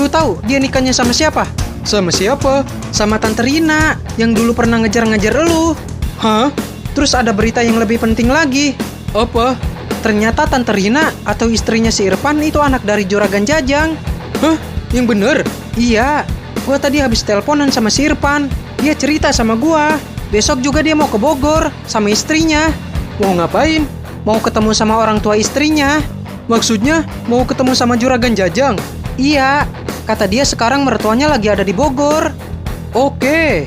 Lu tahu dia nikahnya sama siapa? Sama siapa? Sama Tante Rina yang dulu pernah ngejar-ngejar lu. Hah? Terus ada berita yang lebih penting lagi. Apa? Ternyata Tante Rina atau istrinya si Irfan itu anak dari Juragan Jajang. Hah? Yang bener? Iya. Gua tadi habis teleponan sama si Irfan. Dia cerita sama gua. Besok juga dia mau ke Bogor sama istrinya. Mau ngapain? Mau ketemu sama orang tua istrinya. Maksudnya mau ketemu sama Juragan Jajang? Iya. Kata dia sekarang mertuanya lagi ada di Bogor. Oke.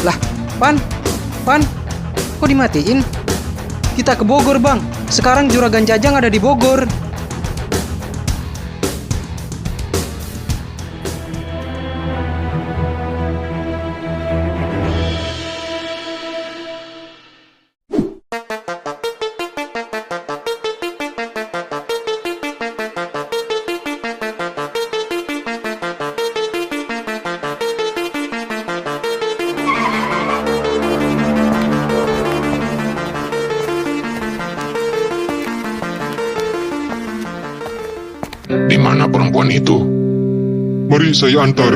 Lah, Pan, kok dimatiin? Kita ke Bogor, Bang. Sekarang Juragan Jajang ada di Bogor. Di mana perempuan itu? Mari saya antar.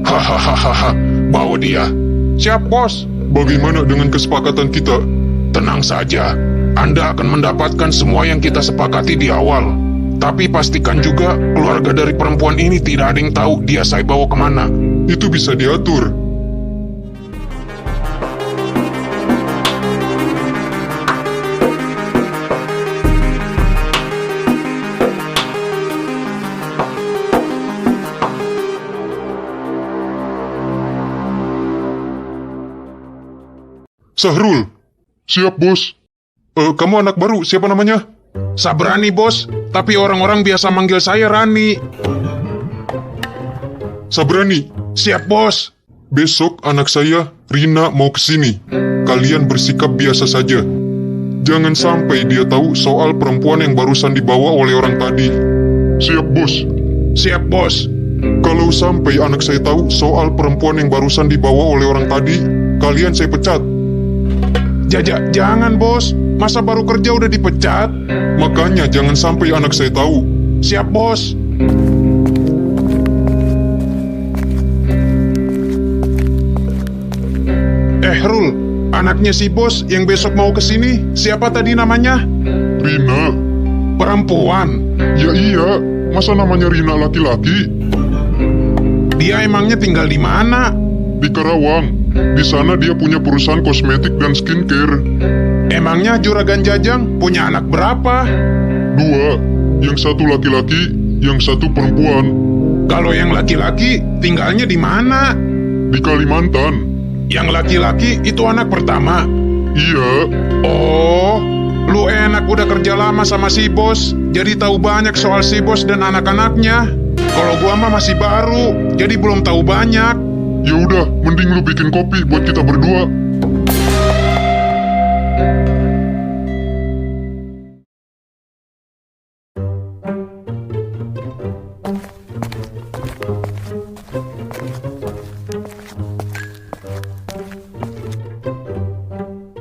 Hahaha, bawa dia. Siap, Bos. Bagaimana dengan kesepakatan kita? Tenang saja, Anda akan mendapatkan semua yang kita sepakati di awal. Tapi pastikan juga keluarga dari perempuan ini tidak ada yang tahu dia saya bawa kemana. Itu bisa diatur. Sahrul. Siap, Bos. Kamu anak baru, siapa namanya? Sabrani, Bos. Tapi orang-orang biasa manggil saya Rani. Sabrani. Siap, Bos. Besok anak saya, Rina, mau kesini. Kalian bersikap biasa saja. Jangan sampai dia tahu soal perempuan yang barusan dibawa oleh orang tadi. Siap, Bos. Siap, Bos. Kalau sampai anak saya tahu soal perempuan yang barusan dibawa oleh orang tadi, kalian saya pecat. Jangan, Bos. Masa baru kerja udah dipecat? Makanya jangan sampai anak saya tahu. Siap, Bos. Rul, anaknya si Bos yang besok mau kesini, siapa tadi namanya? Rina. Perempuan. Ya iya, masa namanya Rina laki-laki? Dia emangnya tinggal di mana? Di Karawang. Di sana dia punya perusahaan kosmetik dan skincare. Emangnya Juragan Jajang punya anak berapa? 2. Yang satu laki-laki, yang satu perempuan. Kalau yang laki-laki tinggalnya di mana? Di Kalimantan. Yang laki-laki itu anak pertama? Iya. Oh, lu enak udah kerja lama sama si Bos, jadi tahu banyak soal si Bos dan anak-anaknya. Kalau gua mah masih baru, jadi belum tahu banyak. Ya udah, mending lu bikin kopi buat kita berdua.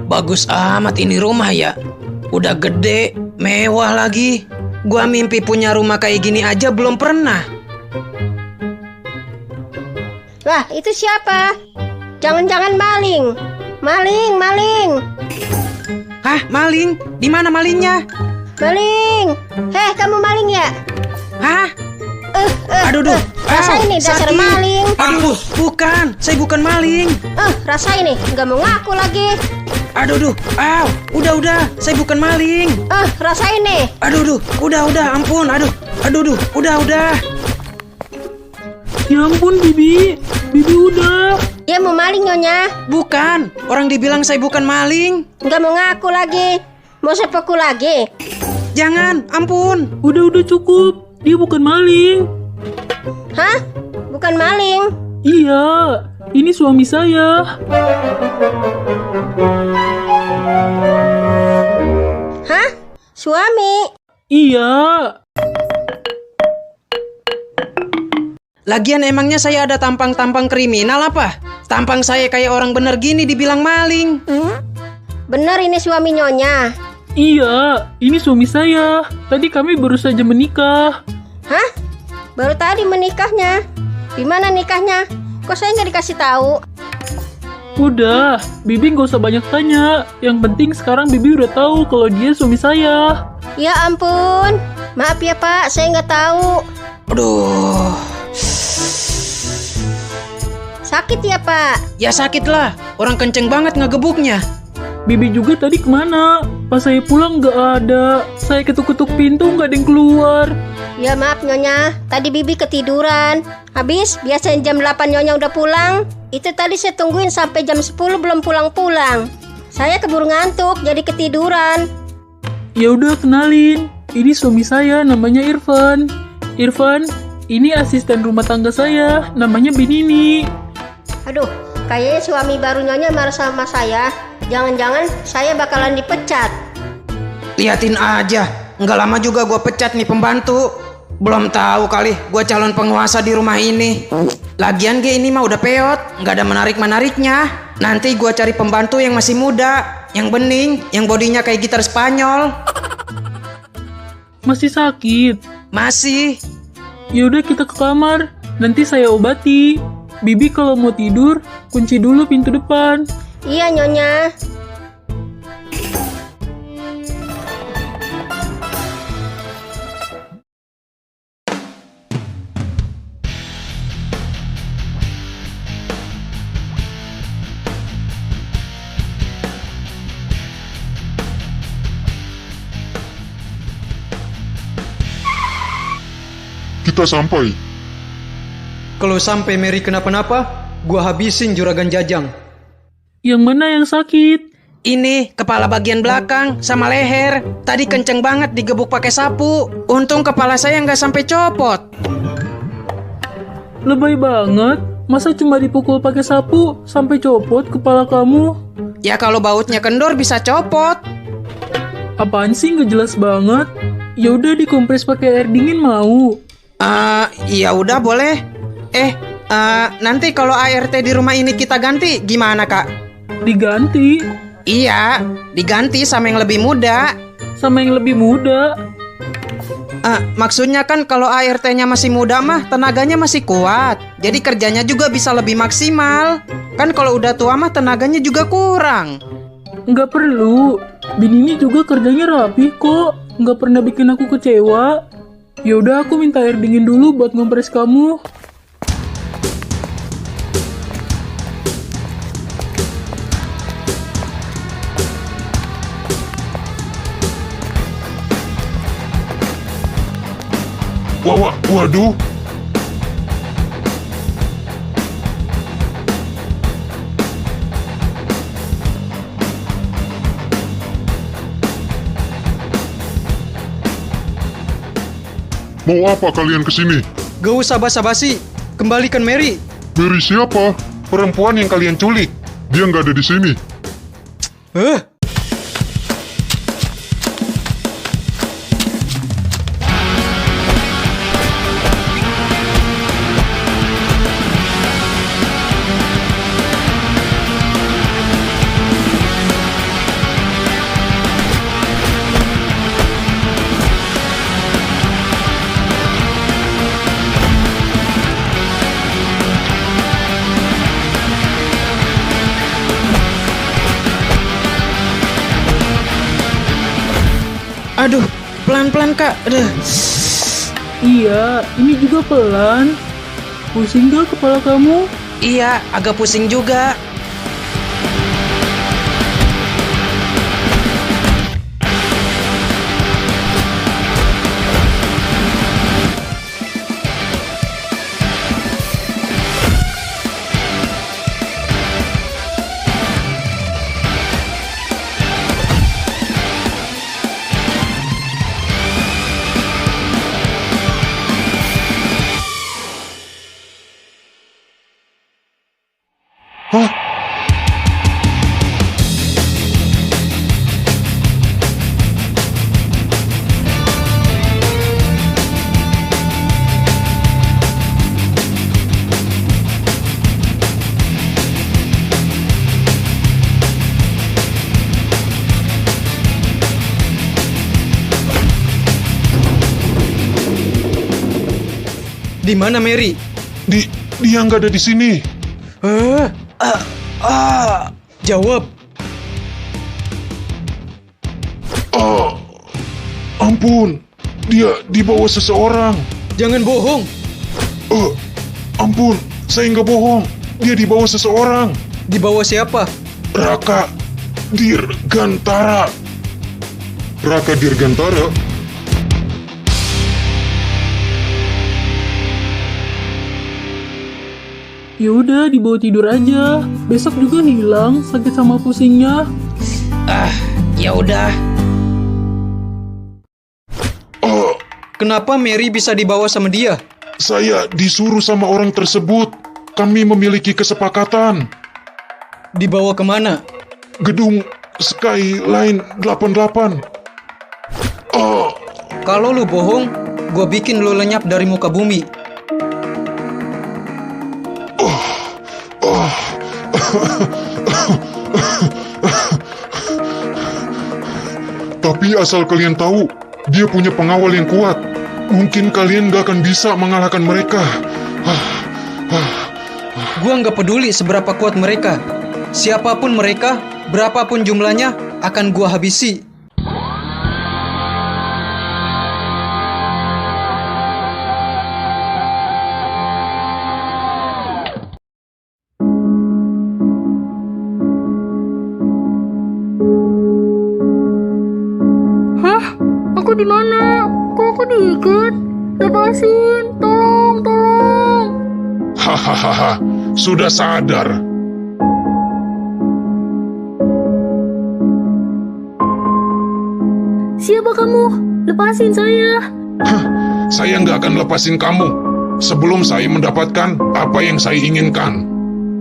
Bagus amat ini rumah ya. Udah gede, mewah lagi. Gua mimpi punya rumah kayak gini aja belum pernah. Wah, itu siapa? Jangan-jangan maling. Maling. Hah, maling? Di mana malingnya? Maling. Heh, kamu maling ya? Hah? Aduh, Rasain nih dasar sakit. maling. Aduh, bukan. Saya bukan maling. Rasain nih, nggak mau ngaku lagi. Aduh, udah. Saya bukan maling. Rasain nih. Aduh, udah, ampun. Aduh, udah. Ya ampun, Bibi udah. Dia mau maling, Nyonya. Bukan, orang dibilang saya bukan maling. Nggak mau ngaku lagi. Mau sepaku lagi. Jangan, ampun. Udah cukup. Dia bukan maling. Hah? bukan maling. Iya, ini suami saya. Hah? Suami? Iya. Lagian emangnya saya ada tampang-tampang kriminal apa? Tampang saya kayak orang bener gini dibilang maling. Bener ini suami Nyonya. Iya, ini suami saya. Tadi kami baru saja menikah. Hah? Baru tadi menikahnya. Di mana nikahnya? Kok saya nggak dikasih tahu? Udah, Bibi gak usah banyak tanya. Yang penting sekarang Bibi udah tahu kalau dia suami saya. Ya ampun. Maaf ya Pak, saya nggak tahu. Aduh, Sakit ya Pak? ya sakit lah. Orang kenceng banget ngegebuknya. Bibi juga tadi kemana? Pas saya pulang gak ada. Saya ketuk-ketuk pintu gak ada yang keluar. Ya maaf Nyonya, tadi Bibi ketiduran. Habis biasanya jam 8 Nyonya udah pulang. Itu tadi saya tungguin sampai jam 10 belum pulang-pulang. Saya keburu ngantuk jadi ketiduran. Ya udah kenalin. Ini suami saya namanya Irfan. Irfan, ini asisten rumah tangga saya namanya Binini. Aduh, kayaknya suami baru Nyonya marah sama saya. Jangan-jangan saya bakalan dipecat. Liatin aja, nggak lama juga gue pecat nih pembantu. Belum tahu kali gue calon penguasa di rumah ini. Lagian ini mah udah peot, nggak ada menarik-menariknya. Nanti gue cari pembantu yang masih muda, yang bening, yang bodinya kayak gitar Spanyol. Masih sakit? Masih. Ya udah kita ke kamar. Nanti saya obati. Bibi kalau mau tidur, kunci dulu pintu depan. Iya Nyonya. Kita sampai. Kalau sampai Mary kenapa-napa, gue habisin juragan Jajang. Yang mana yang sakit? Ini kepala bagian belakang sama leher. Tadi kenceng banget digebuk pakai sapu. Untung kepala saya nggak sampai copot. Lebay banget. Masa cuma dipukul pakai sapu sampai copot kepala kamu? Ya kalau bautnya kendor bisa copot. Apaan sih nggak jelas banget? Ya udah dikompres pakai air dingin mau. Ya udah boleh. Nanti kalau ART di rumah ini kita ganti gimana kak? Diganti Iya, diganti sama yang lebih muda. sama yang lebih muda. Maksudnya kan kalau ART-nya masih muda mah tenaganya masih kuat. Jadi kerjanya juga bisa lebih maksimal. Kan kalau udah tua mah tenaganya juga kurang. Nggak perlu. Binini juga kerjanya rapi kok. Nggak pernah bikin aku kecewa. Ya udah aku minta air dingin dulu buat ngompres kamu. Waduh. Mau apa kalian kesini? Gak usah basa-basi. Kembalikan Mary. Mary siapa? Perempuan yang kalian culik. Dia nggak ada di sini. Aduh, pelan-pelan kak. Aduh. Iya, ini juga pelan. Pusing gak kepala kamu? Iya, agak pusing juga. Hah? Di mana Mary? Dia nggak ada di sini. Jawab. Ampun, dia dibawa seseorang. Jangan bohong. Ampun, saya nggak bohong. Dia dibawa seseorang. Dibawa siapa? Raka Dirgantara. Raka Dirgantara? Ya udah, dibawa tidur aja. Besok juga hilang sakit sama pusingnya. Ya udah. Kenapa Mary bisa dibawa sama dia? Saya disuruh sama orang tersebut. Kami memiliki kesepakatan. Dibawa kemana? Gedung Skyline 88. Kalau lu bohong, gua bikin lu lenyap dari muka bumi. Tapi asal kalian tahu, dia punya pengawal yang kuat. Mungkin kalian gak akan bisa mengalahkan mereka. Gua nggak peduli seberapa kuat mereka. Siapapun mereka, berapapun jumlahnya, akan gua habisi. Aku di mana? Kok aku diikat? Lepasin, tolong. Hahaha, sudah sadar. Siapa kamu? Lepasin saya. Saya nggak akan lepasin kamu sebelum saya mendapatkan apa yang saya inginkan.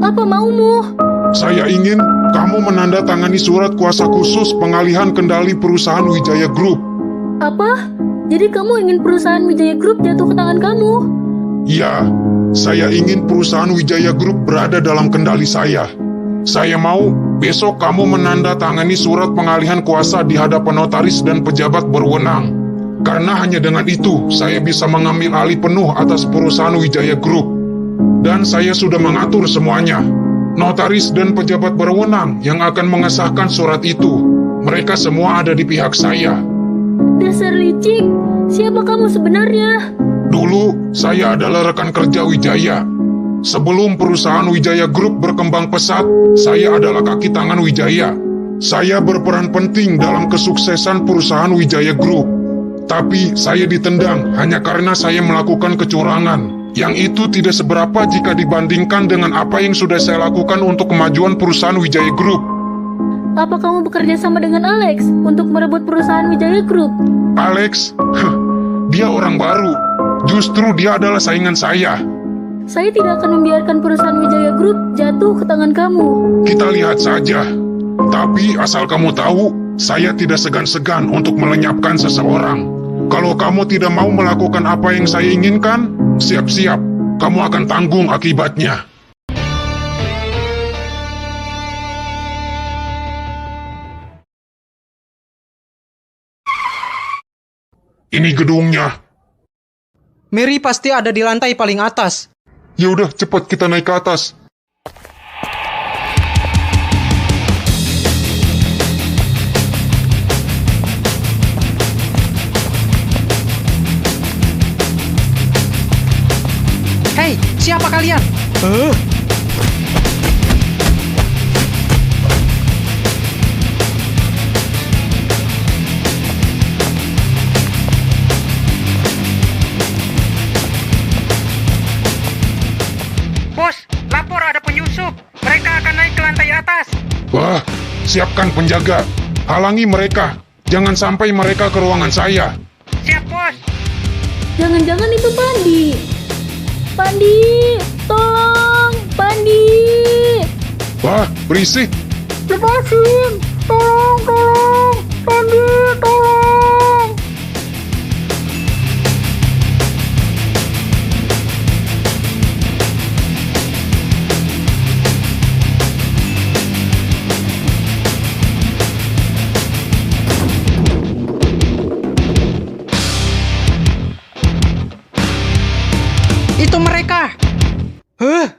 Apa maumu? Saya ingin kamu menandatangani surat kuasa khusus pengalihan kendali perusahaan Wijaya Group. Apa? Jadi kamu ingin perusahaan Wijaya Group jatuh ke tangan kamu? Ya, saya ingin perusahaan Wijaya Group berada dalam kendali saya. Saya mau besok kamu menandatangani surat pengalihan kuasa di hadapan notaris dan pejabat berwenang. Karena hanya dengan itu, saya bisa mengambil alih penuh atas perusahaan Wijaya Group. Dan saya sudah mengatur semuanya. Notaris dan pejabat berwenang yang akan mengesahkan surat itu. Mereka semua ada di pihak saya. Dasar licik, siapa kamu sebenarnya? Dulu, saya adalah rekan kerja Wijaya. Sebelum perusahaan Wijaya Group berkembang pesat, saya adalah kaki tangan Wijaya. Saya berperan penting dalam kesuksesan perusahaan Wijaya Group. Tapi saya ditendang hanya karena saya melakukan kecurangan. Yang itu tidak seberapa jika dibandingkan dengan apa yang sudah saya lakukan untuk kemajuan perusahaan Wijaya Group. Apa kamu bekerja sama dengan Alex untuk merebut perusahaan Wijaya Group? Alex? Dia orang baru. Justru dia adalah saingan saya. Saya tidak akan membiarkan perusahaan Wijaya Group jatuh ke tangan kamu. Kita lihat saja. Tapi asal kamu tahu, saya tidak segan-segan untuk melenyapkan seseorang. Kalau kamu tidak mau melakukan apa yang saya inginkan, siap-siap, kamu akan tanggung akibatnya. Ini gedungnya. Mary pasti ada di lantai paling atas. Ya udah, cepat kita naik ke atas. Hei, siapa kalian? Bos, lapor ada penyusup. Mereka akan naik ke lantai atas. Wah, siapkan penjaga. Halangi mereka. Jangan sampai mereka ke ruangan saya. Siap, bos. Jangan-jangan itu Pandi. Pandi, tolong, Pandi. Wah, berisik. Lepasin! Tolong! Tadi, tolong! Itu mereka. Huh,